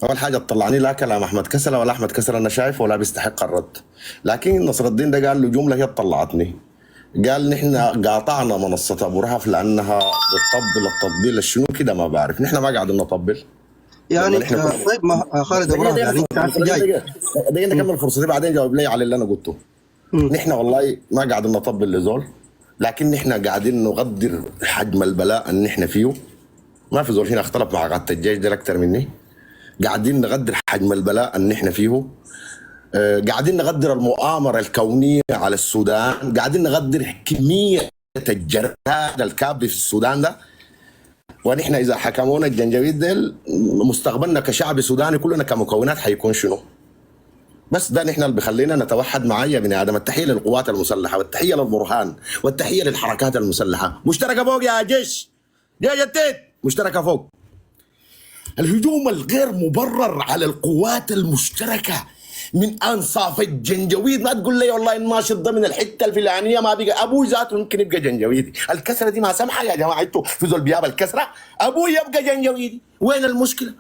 اول حاجه تطلعني لا كلام احمد كسله ولا احمد كسله انا شايفه ولا بيستحق الرد. لكن نصر الدين ده قال له جمله هي طلعتني. قال نحن قاطعنا منصه ابو رهف لانها بتطبل التطبيل الشنو كده ما بعرف، نحن ما قاعدين نطبل لما يعني نحن طيب ما خالد ابو رهب يعني انت هسه جاي. دقيقه نكمل فرصتي بعدين جاوب لي على اللي انا قلته. مم. نحن والله ما قاعدين نطبل لزول، لكن نحن قاعدين نقدر حجم البلاء اللي نحن فيه. ما في زول هنا اختلف مع قاده الجيش ده اكثر مني. قاعدين نقدر حجم البلاء اللي نحن فيه. قاعدين نقدر المؤامره الكونيه على السودان، قاعدين نقدر كميه الجرائم الكابه في السودان ده. ونحن اذا حكمونا الجنجويد ده مستقبلنا كشعب سوداني كلنا كمكونات حيكون شنو؟ بس ده نحن اللي بيخلينا نتوحد معايا يا بني ادم. التحيه للقوات المسلحه والتحيه للبرهان والتحيه للحركات المسلحه. مشتركه فوق يا جيش، يا جتيت مشتركه فوق. الهجوم الغير مبرر على القوات المشتركه من انصاف الجنجويد. ما تقول لي والله الناشط ده من الحته الفلانيه ما بقى ابوي ذاته يمكن يبقى جنجويدي. الكسره دي ما سامحه يا جماعه، انتوا في زول بياب الكسره ابوي يبقى جنجويدي. وين المشكله؟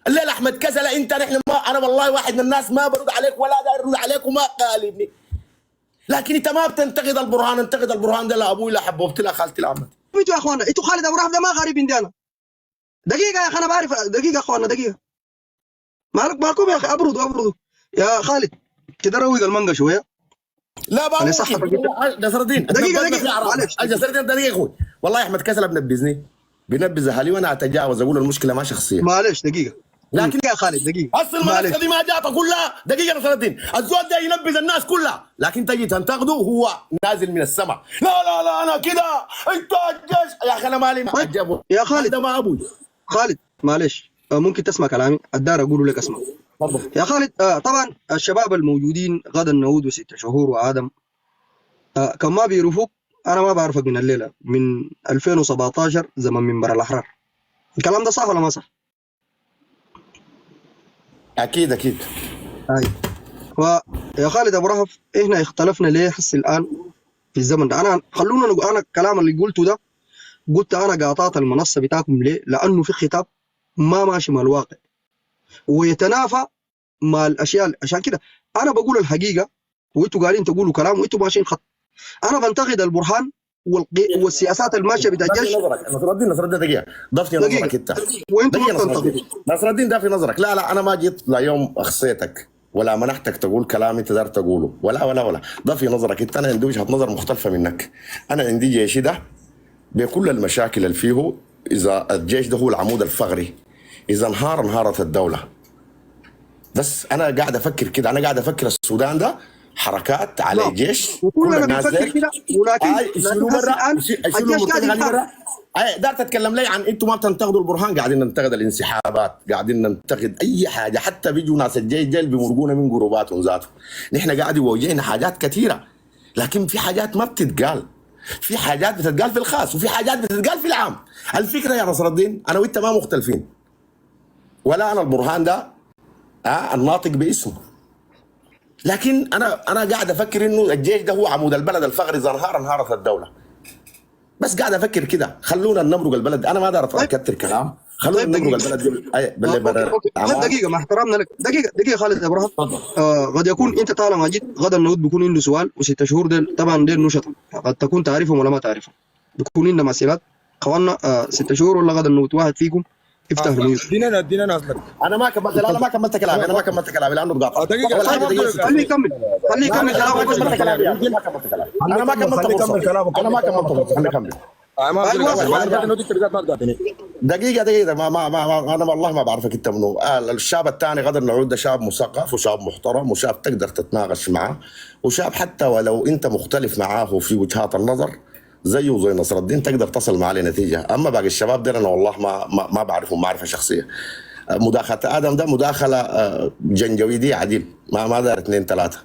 الليله احمد كسله انت نحن ما انا والله واحد من الناس ما برد عليك ولا داير ارد عليك وما قالبني، لكن انت ما بتنتقد البرهان. انتقد البرهان ده لا ابوي لا حبوبتي لا خالتي لا عمتي. انتوا يا اخوانا انتوا خالد ابو رهب ده ما غريب عندي انا. دقيقه يا اخي انا بعرف. دقيقه يا اخوانا دقيقه. مالكم يا اخي ابردوا يا خالد كده روق المانجا شويه. لا انا بقى صح نصر الدين دقيقه معلش. نصر الدين دقيقه يا اخوي. والله احمد كسله بنبذني بنبذ اهلي وانا اتجاوز اقول المشكله ما شخصيه. معلش دقيقه. لكن يا خالد دقيقه اصل المنصه دي ما جات كلها. دقيقه نصر الدين الزول ده ينبذ الناس كلها، لكن تجي تنتقده هو نازل من السماء. لا انا كده انت الجيش يا اخي انا مالي مع الجبل يا خالد. ده ما ابوي. خالد معلش ممكن تسمع كلامي؟ الدار اقول لك اسمع. تفضل يا خالد طبعا الشباب الموجودين غدا النعود وست شهور وادم كان ما بيعرفوك. انا ما بعرفك من الليله، من 2017 زمن منبر الاحرار. الكلام ده صح ولا ما صح؟ اكيد هاي. ويا خالد ابو رهف احنا اختلفنا ليه حس الان في الزمن ده؟ انا خلونا انا الكلام اللي قلته ده قلت انا قاطعت المنصه بتاعكم ليه؟ لانه في خطاب ما ماشي مع الواقع ويتنافى مع الاشياء. عشان كده انا بقول الحقيقه وانتوا قاعدين تقولوا كلام وانتوا ماشيين خط. انا بنتقد البرهان والسياسات الماشيه بتاع الجيش. نصر الدين دقيقه ضفني نظرك انت. وانتوا ما دقيقه بتنتقدوا. نصر الدين ده في نظرك. لا انا ما جيت لا يوم اخصيتك ولا منحتك تقول كلام انت دار تقوله ولا ده في نظرك انت. انا عندي وجهه نظر مختلفه منك. انا عندي جيشي ده بكل المشاكل اللي فيه. اذا الجيش ده هو العمود الفقري، اذا انهارت الدوله. بس انا قاعد افكر كده، انا قاعد افكر السودان ده حركات على الجيش. وكلنا بنفكر كده ولكن يشيلوا برا يشيلوا المرتزقه برا. دار تتكلم لي عن انتم ما بتنتقدوا البرهان، قاعدين ننتقد الانسحابات، قاعدين ننتقد اي حاجه. حتى بيجوا ناس الجيش جل بيمرقونا من جروباتهم ذاته. نحن قاعد يواجهنا حاجات كثيره، لكن في حاجات ما بتتقال. في حاجات بتتقال في الخاص وفي حاجات بتتقال في العام. الفكره يا نصر الدين انا وانت ما مختلفين، ولا انا البرهان ده الناطق باسمه. لكن انا قاعد افكر انه الجيش ده هو عمود البلد الفقري. اذا انهارت الدوله. بس قاعد افكر كده، خلونا نمرق البلد. انا ما دار اكثر كلام، خلونا نمرق البلد دقيقه مع احترامنا لك. دقيقه خالد ابو رهف. قد يكون انت طالما جيت غدا النعود بيكون عنده سؤال وست شهور ديل طبعا ديل نشطه قد تكون تعرفهم ولا ما تعرفهم. بيكون عندنا مسيرات اخواننا 6 شهور ولا غدا النعود واحد فيكم يفتح الميوت. ادينا ناس. انا ما كملت كلامي لانه قاطع. دقيقه خليه يكمل كلامه. انا ما كملت كلامي. دقيقة أنا والله ما بعرفك أنت منو. الشاب الثاني غدا النعود ده شاب مثقف وشاب محترم وشاب تقدر تتناقش معه وشاب حتى ولو أنت مختلف معاه في وجهات النظر زيه وزي نصر الدين تقدر تصل معاه لنتيجة. أما باقي الشباب ده أنا والله ما بعرفهم معرفة شخصية. مداخلة آدم ده مداخلة جنجويدية عديل ما دار 2 3.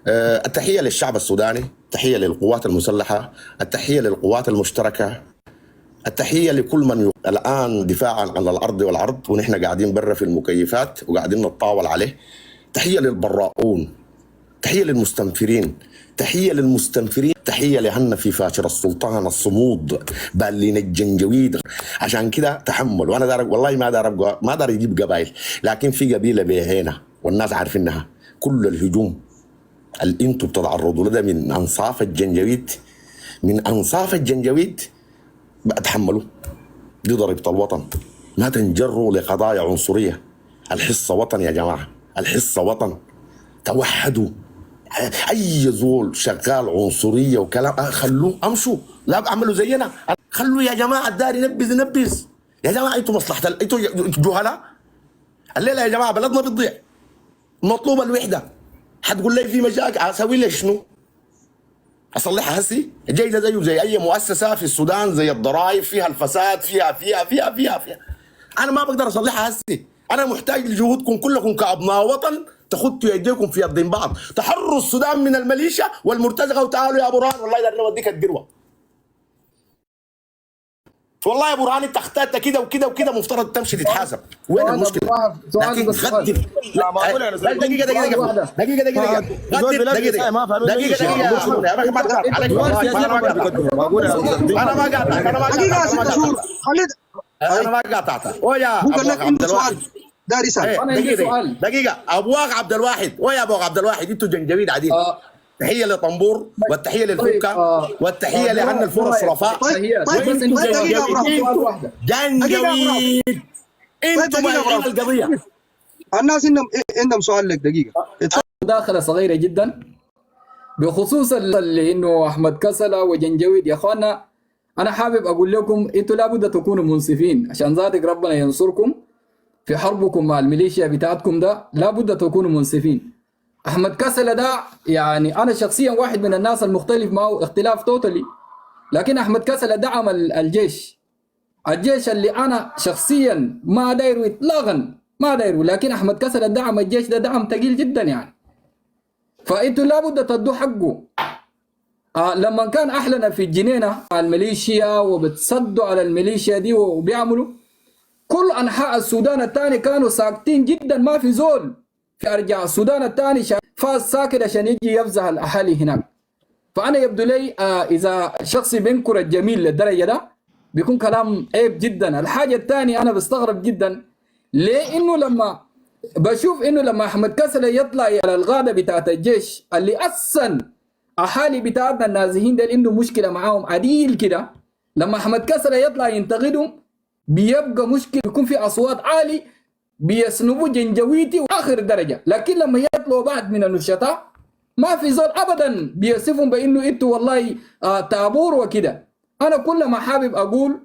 التحية للشعب السوداني، التحية للقوات المسلحة، التحية للقوات المشتركة، التحية لكل من الآن دفاعا عن الأرض والعرض ونحن قاعدين برا في المكيفات وقاعدين نتطاول عليه. تحية للبراؤون، تحية للمستنفرين، تحيه للمستنفرين، تحيه لهنا في فاشر السلطان الصمود بالين الجنجويد. عشان كده تحمل. وانا دار والله ما دار يجيب قبائل، لكن في قبيله بهنا والناس عارفينها. كل الهجوم اللي انتم بتتعرضوا له من انصاف الجنجويد، من انصاف الجنجويد بقى تحملوا. دي ضريبه الوطن. ما تنجروا لقضايا عنصريه. الحصه وطن يا جماعه، الحصه وطن. توحدوا. اي زول شغال عنصريه وكلام خلوه امشوا، لا بعملوا زينا. خلوا يا جماعه الدار ينبذ. يا جماعه انتوا مصلحه انتوا جهلاء. الليله يا جماعه بلدنا بتضيع. مطلوب الوحده. حتقول لي في مشاكل، اسوي لي شنو؟ اصلحها هسي؟ جايزه زيه زي اي مؤسسه في السودان، زي الضرائب فيها الفساد، فيها. انا ما بقدر اصلحها هسي. انا محتاج لجهودكم كلكم كابناء وطن، تخطوا يديكم في يد بعض، تحرروا السودان من الميليشيا والمرتزقه، وتعالوا يا برهان والله ده نوديك الدروه. والله يا برهان انت اخترت كده وكده مفترض تمشي تتحاسب. وين المشكله؟ لكن غدر. دقيقه انا ما قاطعك. دقيقة يا ست شهور خليد. انا ما قاطعتك. ويا بقول لك ابو عنده عبد الواحد سؤال داري يسأل. دقيقة ابواق عبد الواحد، ويا ابو عبد الواحد انتوا جنجويد عديد. تحية لطنبور والتحية للفكة والتحية لعنا الفرص رفاء. طيب وانتوا دقيقة جنجويد. انتوا مالين القضية. الناس عندهم سؤال لك. دقيقة مداخلة صغيرة جدا بخصوص اللي انه احمد كسلة وجنجويد. يا اخوانا انا حابب اقول لكم انتوا لابد تكونوا منصفين عشان ذاتك ربنا ينصركم في حربكم مع الميليشيا بتاعتكم. ده لابد تكونوا منصفين. احمد كسلة ده يعني انا شخصيا واحد من الناس المختلف معه اختلاف توتالي، لكن احمد كسلة دعم الجيش اللي انا شخصيا ما دايره اطلاقا، ما دايره، لكن احمد كسلة دعم الجيش ده دعم ثقيل جدا يعني. فانتوا لابد تدوا حقه. لما كان احلنا في الجنينه مع الميليشيا وبتصدوا على الميليشيا دي وبيعملوا، كل انحاء السودان الثاني كانوا ساكتين جدا، ما في زول في ارجاء السودان الثاني فاز ساكت عشان يجي يفزع الاهالي هناك. فانا يبدو لي اذا شخصي بينكر الجميل للدرجه ده بيكون كلام عيب جدا. الحاجه الثانيه انا بستغرب جدا ليه انه لما بشوف انه لما احمد كسلة يطلع على الغاده بتاعت الجيش اللي اصلا اهالي بتاعتنا النازحين دول عنده مشكله معاهم عديل كده، لما احمد كسلة يطلع ينتقدهم بيبقى مشكله، بيكون في اصوات عالي بيسنبوا جنجويتي واخر درجه. لكن لما يطلعوا بعد من النشطاء ما في زول ابدا بيصفهم بانه انتوا والله تابور وكده. انا كل ما حابب اقول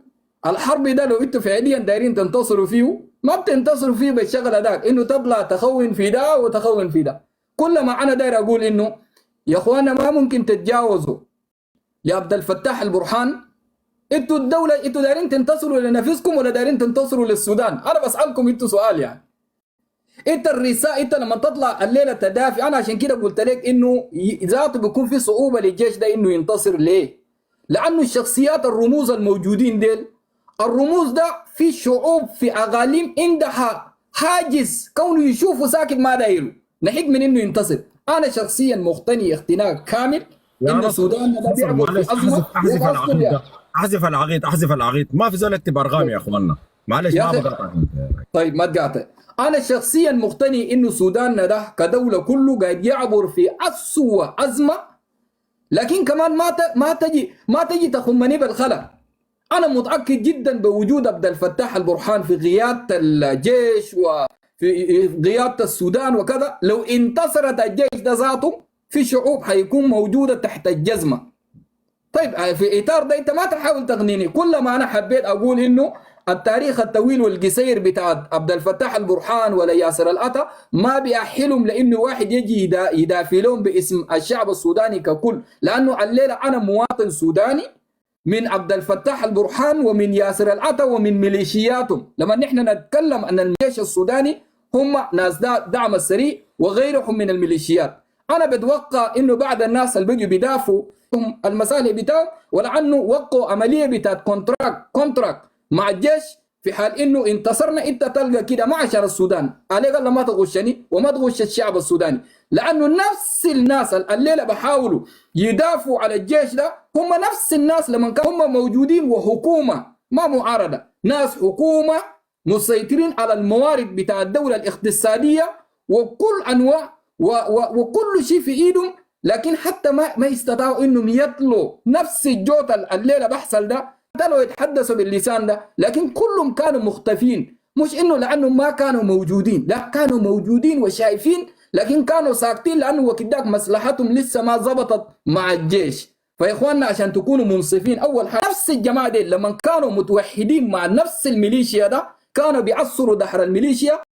الحرب ده لو انتوا فعليا دايرين تنتصروا فيه ما بتنتصروا فيه بالشغل هذاك انه تطلع تخون في ده وتخون في ده. كل ما انا داير اقول انه يا اخوانا ما ممكن تتجاوزوا لعبد الفتاح البرهان. انتوا الدوله انتوا دايرين تنتصروا لنفسكم ولا دايرين تنتصروا للسودان؟ انا بسالكم انتوا سؤال يعني. انت الرساله انت لما تطلع الليله تدافع، انا عشان كده قلت لك انه ذاته بيكون في صعوبه للجيش ده انه ينتصر. ليه؟ لانه الشخصيات الرموز الموجودين ديل، الرموز ده في شعوب في اقاليم عندها حاجز كونه يشوفوا ساكت ما دايره نحق من انه ينتصر. انا شخصيا مقتني اقتناع كامل انه السودان ده بيعبر في ازمه. احذف العقيد ما في زول يكتب ارقام يا اخوانا، معلش ما بقاطعك. طيب ما تقاطع. انا شخصيا مقتني انه سوداننا ده كدوله كله قاعد يعبر في اسوء ازمه، لكن كمان ما تجي تخمني بالخلا. انا متاكد جدا بوجود عبد الفتاح البرهان في قياده الجيش وفي قياده السودان وكذا، لو انتصرت الجيش ده ذاته في شعوب حيكون موجوده تحت الجزمه. طيب في اطار ده انت ما تحاول تغنيني. كل ما انا حبيت اقول انه التاريخ الطويل والقصير بتاع عبد الفتاح البرهان ولا ياسر العطا ما بيأهلهم لانه واحد يجي يدافع لهم باسم الشعب السوداني ككل، لانه الليله انا مواطن سوداني من عبد الفتاح البرهان ومن ياسر العطا ومن ميليشياتهم. لما نحن نتكلم ان الجيش السوداني هم ناس دعم السريع وغيرهم من الميليشيات، انا بتوقع انه بعد الناس اللي بيجوا بيدافعوا المصالح بتاعهم ولعنه وقعوا عمليه بتاعت كونتراكت مع الجيش في حال انه انتصرنا انت تلقى كده معشر السودان عليك الله ما تغشني وما تغش الشعب السوداني، لانه نفس الناس الليله بحاولوا يدافعوا على الجيش ده هم نفس الناس لما كانوا هم موجودين وحكومه ما معارضه، ناس حكومه مسيطرين على الموارد بتاع الدوله الاقتصاديه وكل انواع وكل شيء في ايدهم، لكن حتى ما يستطيعوا انهم يطلوا نفس الجوت الليله بحصل ده حتى لو يتحدثوا باللسان ده، لكن كلهم كانوا مختفين، مش انه لانهم ما كانوا موجودين، لا كانوا موجودين وشايفين لكن كانوا ساكتين لانه وكداك مصلحتهم لسه ما ضبطت مع الجيش. فيا اخواننا عشان تكونوا منصفين، اول حاجه نفس الجماعه دي لما كانوا متوحدين مع نفس الميليشيا ده كانوا بيعصروا دحر الميليشيا